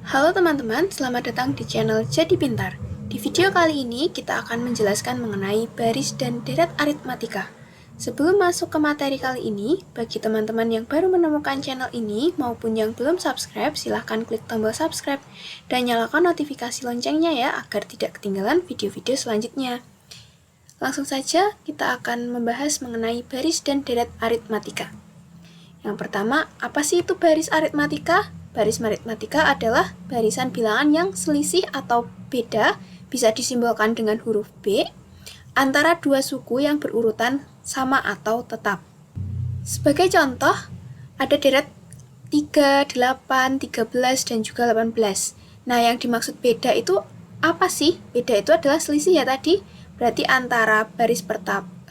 Halo teman-teman, selamat datang di channel Jadi Pintar. Di video kali ini kita akan menjelaskan mengenai baris dan deret aritmatika. Sebelum masuk ke materi kali ini, bagi teman-teman yang baru menemukan channel ini maupun yang belum subscribe, silahkan klik tombol subscribe dan nyalakan notifikasi loncengnya ya agar tidak ketinggalan video-video selanjutnya. Langsung saja kita akan membahas mengenai baris dan deret aritmatika. Yang pertama, apa sih itu baris aritmatika? Baris aritmatika adalah barisan bilangan yang selisih atau beda, bisa disimbolkan dengan huruf B, antara dua suku yang berurutan sama atau tetap. Sebagai contoh, ada deret 3, 8, 13, dan juga 18. Nah, yang dimaksud beda itu apa sih? Beda itu adalah selisih ya tadi, berarti antara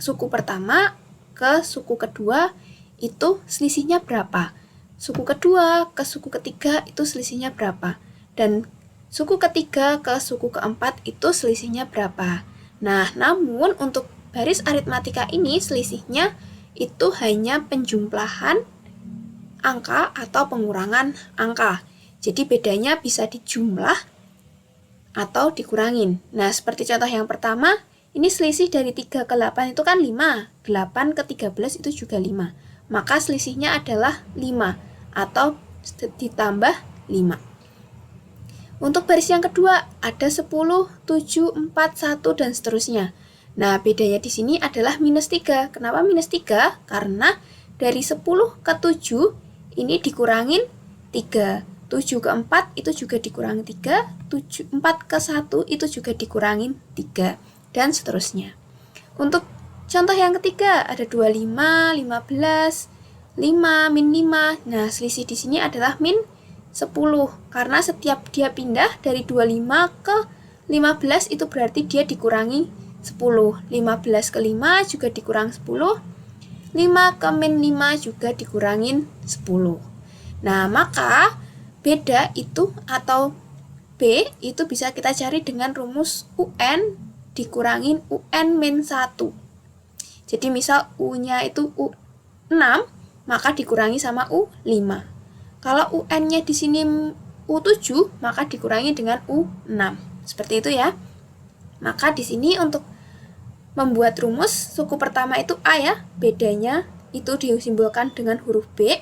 suku pertama ke suku kedua itu selisihnya berapa? Suku kedua ke suku ketiga itu selisihnya berapa? Dan suku ketiga ke suku keempat itu selisihnya berapa? Nah, namun untuk baris aritmatika ini selisihnya itu hanya penjumlahan angka atau pengurangan angka. Jadi bedanya bisa dijumlah atau dikurangin. Nah, seperti contoh yang pertama, ini selisih dari 3 ke 8 itu kan 5. 8 ke 13 itu juga 5. Maka selisihnya adalah 5 atau ditambah 5. Untuk baris yang kedua ada 10, 7, 4, 1 dan seterusnya. Nah, bedanya di sini adalah minus 3. Kenapa minus 3? Karena dari 10 ke 7 ini dikurangin 3. 7 ke 4 itu juga dikurangi 3. 4 ke 1 itu juga dikurangin 3 dan seterusnya. Untuk contoh yang ketiga ada 25, 15, 5, min 5. Nah, selisih di sini adalah min 10. Karena setiap dia pindah dari 25 ke 15 itu berarti dia dikurangi 10. 15 ke 5 juga dikurang 10. 5 ke min 5 juga dikurangin 10. Nah, maka beda itu atau B itu bisa kita cari dengan rumus UN dikurangin UN min 1. Jadi misal U-nya itu U6, maka dikurangi sama U5. Kalau UN-nya di sini U7, maka dikurangi dengan U6. Seperti itu ya. Maka di sini untuk membuat rumus suku pertama itu A ya, bedanya itu disimbolkan dengan huruf B.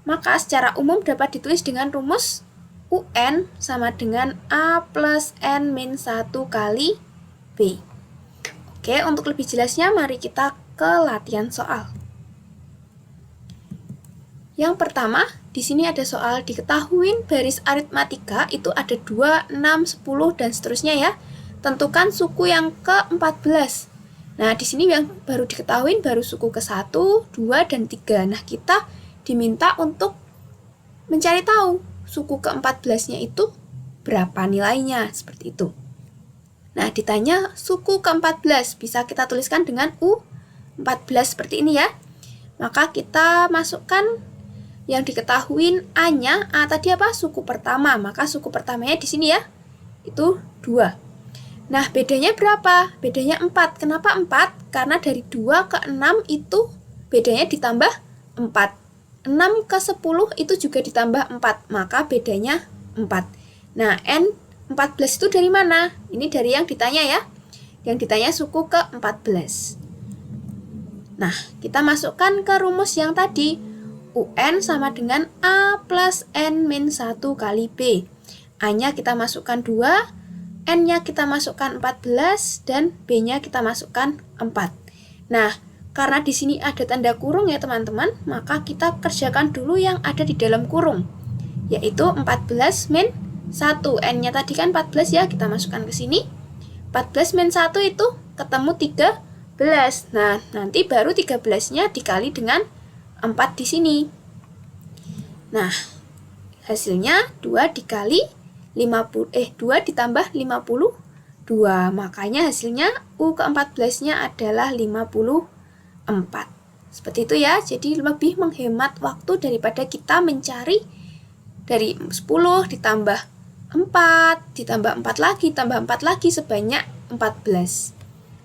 Maka secara umum dapat ditulis dengan rumus UN sama dengan A plus N min 1 kali B. Oke, untuk lebih jelasnya mari kita ke latihan soal. Yang pertama, di sini ada soal diketahui baris aritmatika itu ada 2, 6, 10 dan seterusnya ya. Tentukan suku yang ke-14. Nah, di sini yang baru diketahui baru suku ke-1, 2 dan 3. Nah, kita diminta untuk mencari tahu suku ke-14-nya itu berapa nilainya, seperti itu. Nah, ditanya suku ke-14, bisa kita tuliskan dengan U14 seperti ini ya. Maka kita masukkan yang diketahui A-nya, A tadi apa? Suku pertama, maka suku pertamanya di sini ya, itu 2. Nah, bedanya berapa? Bedanya 4. Kenapa 4? Karena dari 2 ke 6 itu bedanya ditambah 4. 6 ke 10 itu juga ditambah 4, maka bedanya 4. Nah, N14 itu dari mana? Ini dari yang ditanya ya. Yang ditanya suku ke-14. Nah, kita masukkan ke rumus yang tadi. UN sama dengan A plus N min 1 kali B. A-nya kita masukkan 2, N-nya kita masukkan 14, dan B-nya kita masukkan 4. Nah, karena di sini ada tanda kurung ya teman-teman, maka kita kerjakan dulu yang ada di dalam kurung, yaitu 14 min 1. N-nya tadi kan 14 ya, kita masukkan ke sini. 14 min 1 itu ketemu 13. Nah, nanti baru 13-nya dikali dengan 4 di sini. Nah, hasilnya 2 dikali 2 ditambah 52. Makanya hasilnya U ke-14-nya adalah 54. Seperti itu ya. Jadi lebih menghemat waktu daripada kita mencari dari 10 ditambah 4, ditambah 4 lagi, tambah 4 lagi sebanyak 14.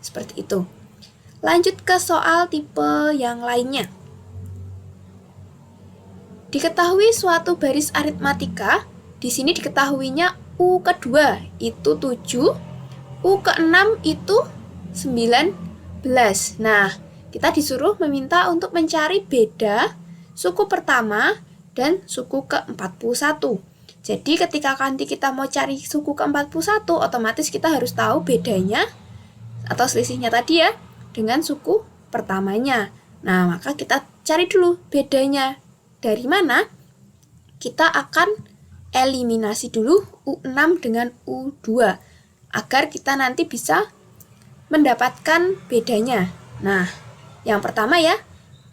Seperti itu. Lanjut ke soal tipe yang lainnya. Diketahui suatu baris aritmatika di sini diketahuinya U kedua itu 7, U keenam itu 19. Nah, kita disuruh meminta untuk mencari beda suku pertama dan suku ke-41. Jadi ketika nanti kita mau cari suku ke-41, otomatis kita harus tahu bedanya atau selisihnya tadi ya dengan suku pertamanya. Nah, maka kita cari dulu bedanya. Dari mana? Kita akan eliminasi dulu U6 dengan U2 agar kita nanti bisa mendapatkan bedanya. Nah, yang pertama ya,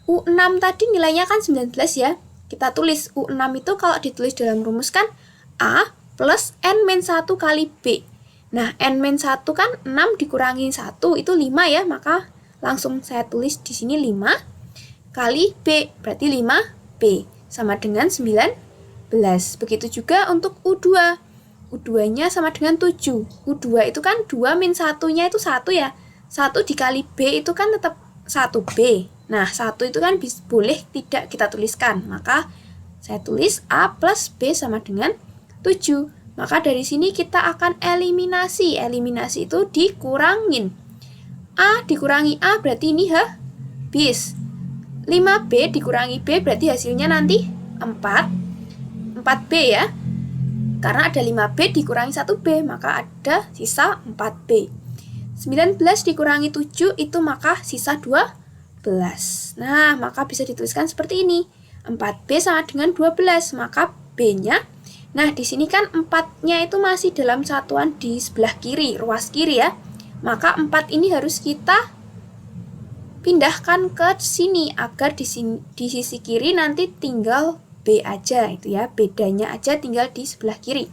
U6 tadi nilainya kan 19 ya. Kita tulis U6 itu kalau ditulis dalam rumus kan A plus N-1 kali B. Nah, N-1 kan 6 dikurangi 1 itu 5 ya, maka langsung saya tulis di sini 5 kali B, berarti 5B sama dengan 19. Begitu juga untuk U2. U2-nya sama dengan 7. U2 itu kan 2 min 1-nya itu 1 ya. 1 dikali B itu kan tetap 1B. Nah, 1 itu kan boleh tidak kita tuliskan. Maka saya tulis A plus B sama dengan 7. Maka dari sini kita akan eliminasi. Eliminasi itu dikurangin. A dikurangi A berarti ini habis. 5B dikurangi B berarti hasilnya nanti 4B ya. Karena ada 5B dikurangi 1B, maka ada sisa 4B. 19 dikurangi 7 itu maka sisa 12. Nah, maka bisa dituliskan seperti ini. 4B sama dengan 12, maka B-nya. Nah, di sini kan 4-nya itu masih dalam satuan di sebelah kiri, ruas kiri ya. Maka 4 ini harus kita pindahkan ke sini agar di sisi kiri nanti tinggal B aja itu ya, bedanya aja tinggal di sebelah kiri.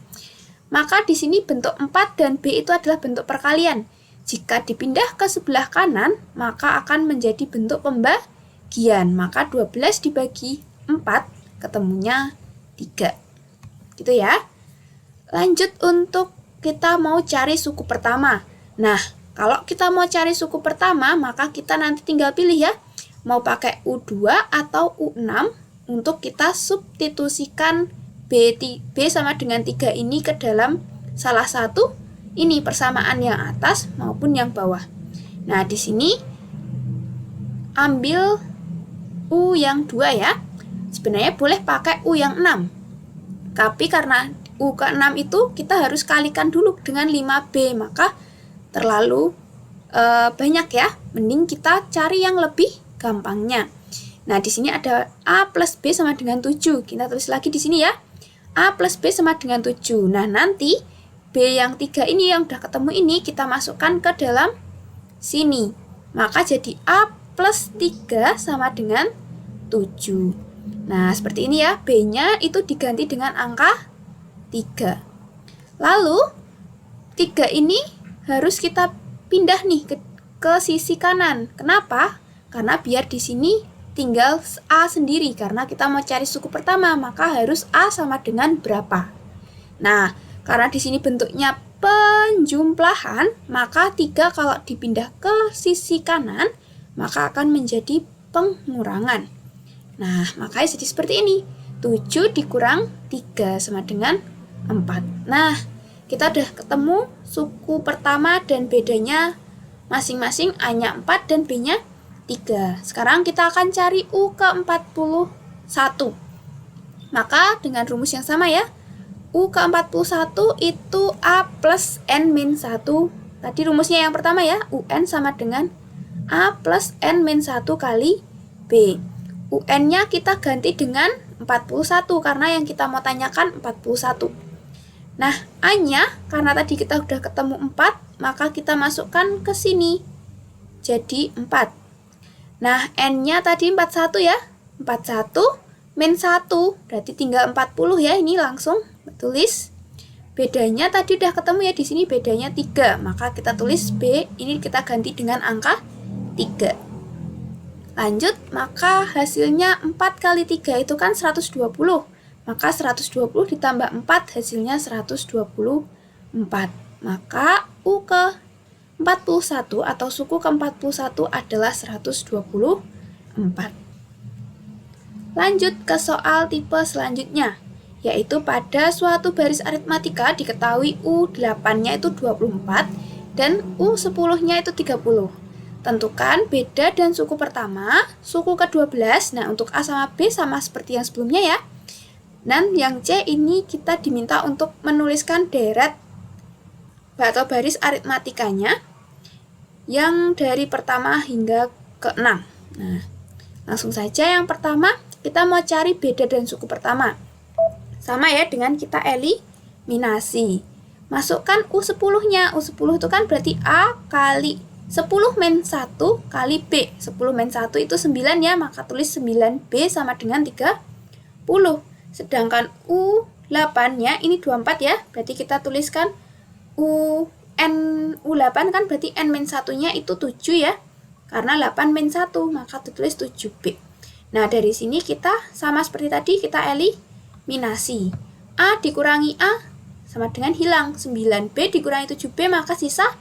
Maka di sini bentuk 4 dan B itu adalah bentuk perkalian. Jika dipindah ke sebelah kanan, maka akan menjadi bentuk pembagian. Maka 12 dibagi 4 ketemunya 3. Gitu ya. Lanjut untuk kita mau cari suku pertama. Nah, kalau kita mau cari suku pertama, maka kita nanti tinggal pilih ya. Mau pakai U2 atau U6 untuk kita substitusikan B sama dengan 3 ini ke dalam salah satu ini persamaan yang atas maupun yang bawah. Nah, di sini ambil U yang 2 ya. Sebenarnya boleh pakai U yang 6. Tapi karena U ke-6 itu kita harus kalikan dulu dengan 5B, maka terlalu banyak ya. Mending kita cari yang lebih gampangnya. Nah, di sini ada A plus B sama dengan 7. Kita tulis lagi di sini ya. A plus B sama dengan 7. Nah, nanti B yang 3 ini yang udah ketemu ini kita masukkan ke dalam sini. Maka jadi A plus 3 sama dengan 7. Nah, seperti ini ya. B-nya itu diganti dengan angka 3. Lalu, 3 ini harus kita pindah nih ke sisi kanan. Kenapa? Karena biar di sini tinggal A sendiri. Karena kita mau cari suku pertama, maka harus A sama dengan berapa. Nah, karena di sini bentuknya penjumlahan, maka 3 kalau dipindah ke sisi kanan, maka akan menjadi pengurangan. Nah, makanya jadi seperti ini. 7 dikurang 3 sama dengan 4. Nah, kita udah ketemu suku pertama dan bedanya masing-masing A-nya 4 dan B-nya 3. Sekarang kita akan cari U ke-41. Maka dengan rumus yang sama ya. U ke-41 itu A plus N-1. Tadi rumusnya yang pertama ya. UN sama dengan A plus N-1 kali B. UN-nya kita ganti dengan 41 karena yang kita mau tanyakan 41. Nah, A-nya karena tadi kita udah ketemu 4, maka kita masukkan ke sini. Jadi 4. Nah, N-nya tadi 41 ya. 41 min 1, berarti tinggal 40 ya. Ini langsung tulis. Bedanya tadi udah ketemu ya, di sini bedanya 3. Maka kita tulis B, ini kita ganti dengan angka 3. Lanjut, maka hasilnya 4 kali 3 itu kan 120. Maka 120 ditambah 4 hasilnya 124. Maka U ke 41 atau suku ke-41 adalah 124. Lanjut ke soal tipe selanjutnya. yaitu pada suatu baris aritmatika diketahui U8-nya itu 24 dan U10-nya itu 30. Tentukan beda dan suku pertama, suku ke-12. Nah, untuk A sama B sama seperti yang sebelumnya ya. Dan yang C ini kita diminta untuk menuliskan deret atau baris aritmatikanya yang dari pertama hingga ke-6. Nah, langsung saja yang pertama kita mau cari beda dan suku pertama. Sama ya dengan kita eliminasi. Masukkan U10-nya. U10 itu kan berarti A kali 10 min 1 kali B. 10 min 1 itu 9 ya, maka tulis 9B sama dengan 30. Sedangkan U8-nya ini 24 ya, berarti kita tuliskan U8 kan berarti N min 1-nya itu 7 ya. Karena 8 min 1, maka ditulis 7B. Nah, dari sini kita sama seperti tadi, kita eliminasi. A dikurangi A sama dengan hilang. 9B dikurangi 7B, maka sisa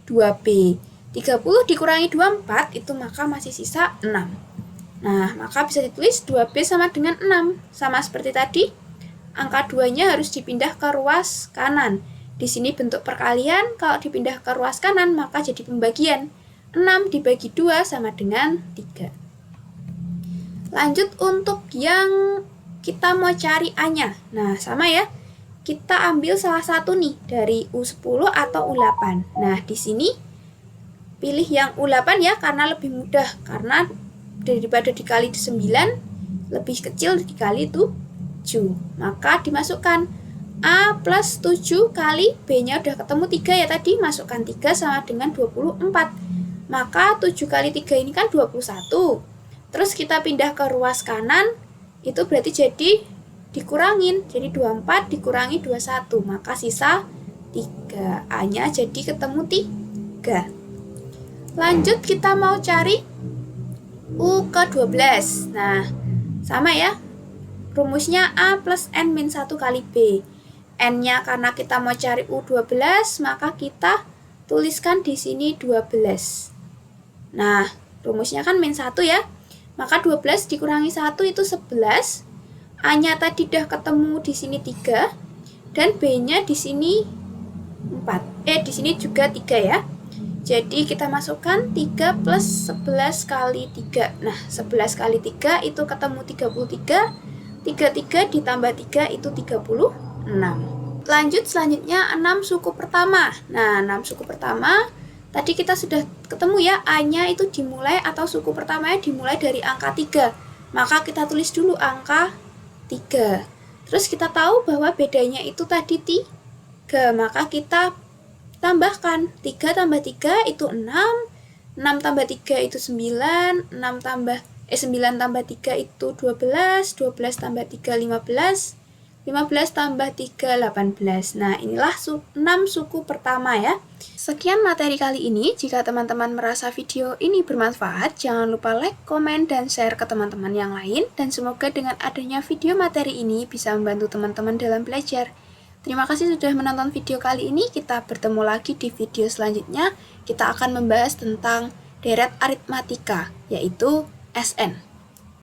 2B. 30 dikurangi 24, itu maka masih sisa 6. Nah, maka bisa ditulis 2B sama dengan 6. Sama seperti tadi, angka 2-nya harus dipindah ke ruas kanan. Di sini bentuk perkalian, kalau dipindah ke ruas kanan, maka jadi pembagian. 6 dibagi 2 sama dengan 3. Lanjut untuk yang kita mau cari A-nya. Nah, sama ya. Kita ambil salah satu nih dari U10 atau U8. Nah, di sini pilih yang U8 ya, karena lebih mudah. Karena daripada dikali 9, lebih kecil dikali 7. Maka dimasukkan A plus 7 kali B-nya udah ketemu 3 ya tadi. Masukkan 3 sama dengan 24. Maka 7 kali 3 ini kan 21. Terus kita pindah ke ruas kanan, itu berarti jadi dikurangin. Jadi 24 dikurangi 21, maka sisa 3. A-nya jadi ketemu 3. Lanjut kita mau cari U ke-12. Nah, sama ya. Rumusnya A plus N min 1 kali B. N-nya karena kita mau cari U12, maka kita tuliskan di sini 12. Nah, rumusnya kan min 1 ya. Maka 12 dikurangi 1 itu 11. A-nya tadi udah ketemu di sini 3 dan B-nya di sini 4. Di sini juga 3 ya. Jadi kita masukkan 3 plus 11 kali 3. Nah, 11 kali 3 itu ketemu 33. 33 ditambah 3 itu 36. Lanjut selanjutnya 6 suku pertama. Nah, 6 suku pertama tadi kita sudah ketemu ya, A-nya itu dimulai atau suku pertamanya dimulai dari angka 3. Maka kita tulis dulu angka 3. Terus kita tahu bahwa bedanya itu tadi 3. Maka kita tambahkan 3 tambah 3 itu 6. 6 tambah 3 itu 9. 9 tambah 3 itu 12. 12 tambah 3 15. 15 tambah 3, 18. Nah, inilah 6 suku pertama ya. Sekian materi kali ini. Jika teman-teman merasa video ini bermanfaat, jangan lupa like, komen, dan share ke teman-teman yang lain. Dan semoga dengan adanya video materi ini bisa membantu teman-teman dalam belajar. Terima kasih sudah menonton video kali ini. Kita bertemu lagi di video selanjutnya. Kita akan membahas tentang deret aritmatika, yaitu SN.